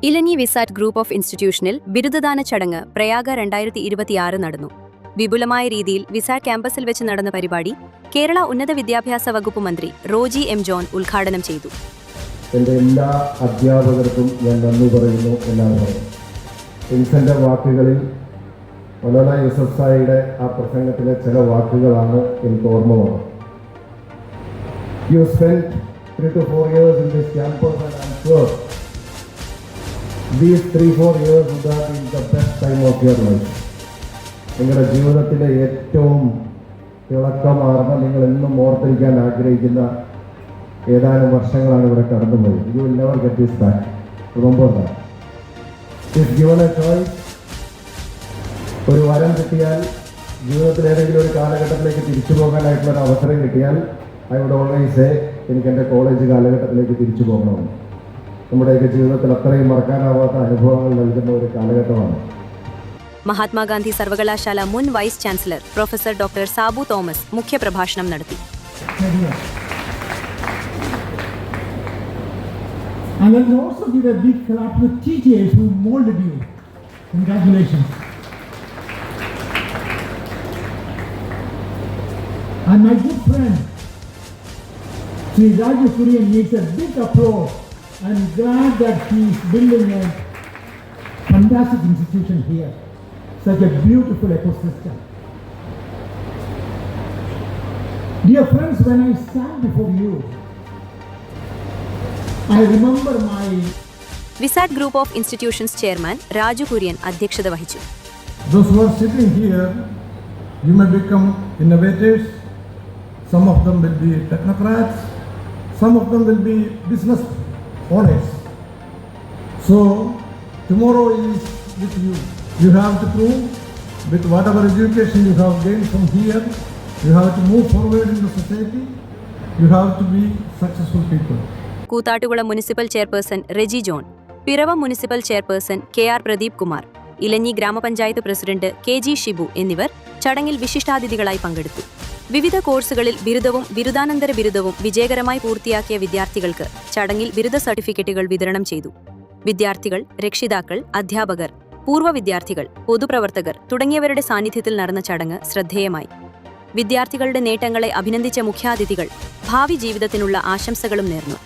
Elanji Vsat group of ഇൻസ്റ്റിറ്റ്യൂഷനിൽ ബിരുദദാന ചടങ്ങ് പ്രയാഗ 2026 നടന്നു. വിപുലമായ രീതിയിൽ വിസാറ്റ് ക്യാമ്പസിൽ വെച്ച് നടന്ന പരിപാടി കേരള ഉന്നത വിദ്യാഭ്യാസ വകുപ്പ് മന്ത്രി റോജി എം ജോൺ ഉദ്ഘാടനം ചെയ്തു. എൻ്റെ എല്ലാ അധ്യാപകർക്കും ഞാൻ നന്ദി പറയുന്നു എന്നാണ് പറയുന്നത്. ഇൻസന്റെ വാക്കുകളിൽ മൗലാന യൂസഫ് സായിയുടെ ആ പ്രസംഗത്തിലെ ചില വാക്കുകളാണ് എനിക്ക് ഓർമ്മ വന്നത്. You spent 3 to 4 years in this campus and I'm sure these 3-4 years would have been the best time of your life. നിങ്ങളുടെ ജീവിതത്തിലെ ഏറ്റവും തിളക്കമാർന്ന, നിങ്ങൾ എന്നും ഓർത്തിരിക്കാൻ ആഗ്രഹിക്കുന്ന ഏതാനും വർഷങ്ങളാണ് ഇവിടെ കടന്നുപോയത്. You will never get this back. Remember that. If given a choice, ഒരു വരം കിട്ടിയാൽ, ജീവിതത്തിൽ ഏതെങ്കിലും ഒരു കാലഘട്ടത്തിലേക്ക് തിരിച്ചു പോകാനായിട്ടുള്ള ഒരു അവസരം കിട്ടിയാൽ, ഐ വുഡ് ഓൾവേസ് സേ എനിക്ക് എൻ്റെ കോളേജ് കാലഘട്ടത്തിലേക്ക് തിരിച്ചു പോകണമെന്ന്. നമ്മുടെയൊക്കെ ജീവിതത്തിൽ അത്രയും മറക്കാനാവാത്ത അനുഭവങ്ങൾ നൽകുന്ന ഒരു കാലഘട്ടമാണ്. മഹാത്മാഗാന്ധി സർവകലാശാല മുൻ vice chancellor professor doctor Sabu Thomas മുഖ്യപ്രഭാഷണം നടത്തി. And let me also give a big clap to the teachers who molded you. Congratulations. And my good friend, Sri Raju Kurian needs a big applause. I'm glad that he is building a fantastic institution here. Such a beautiful ecosystem. Dear friends, when I stand before you, I remember my... Vsat group of institutions chairman Raju Kurian അധ്യക്ഷത വഹിച്ചു. Those who are sitting here, you may become innovators. Some of them will be technocrats. Some of them will be business owners. So, tomorrow is with you. You have to prove with whatever education you have gained from here, you have to move forward in the society. You have to be successful people. Koothattukulam municipal chairperson Reji John, Piravom municipal chairperson KR Pradeep Kumar, Elanji ഗ്രാമപഞ്ചായത്ത് president KG Shibu എന്നിവർ ചടങ്ങിൽ വിശിഷ്ടാതിഥികളായി പങ്കെടുത്തു. വിവിധ കോഴ്സുകളിൽ ബിരുദവും ബിരുദാനന്തര ബിരുദവും വിജയകരമായി പൂർത്തിയാക്കിയ വിദ്യാർത്ഥികൾക്ക് ചടങ്ങിൽ ബിരുദ സർട്ടിഫിക്കറ്റുകൾ വിതരണം ചെയ്തു. വിദ്യാർത്ഥികൾ, രക്ഷിതാക്കൾ, അധ്യാപകർ, പൂർവ്വ വിദ്യാർത്ഥികൾ, പൊതുപ്രവർത്തകർ തുടങ്ങിയവരുടെ സാന്നിധ്യത്തിൽ നടന്ന ചടങ്ങ് ശ്രദ്ധേയമായി. വിദ്യാർത്ഥികളുടെ നേട്ടങ്ങളെ അഭിനന്ദിച്ച മുഖ്യാതിഥികൾ ഭാവി ജീവിതത്തിനുള്ള ആശംസകളും നേർന്നു.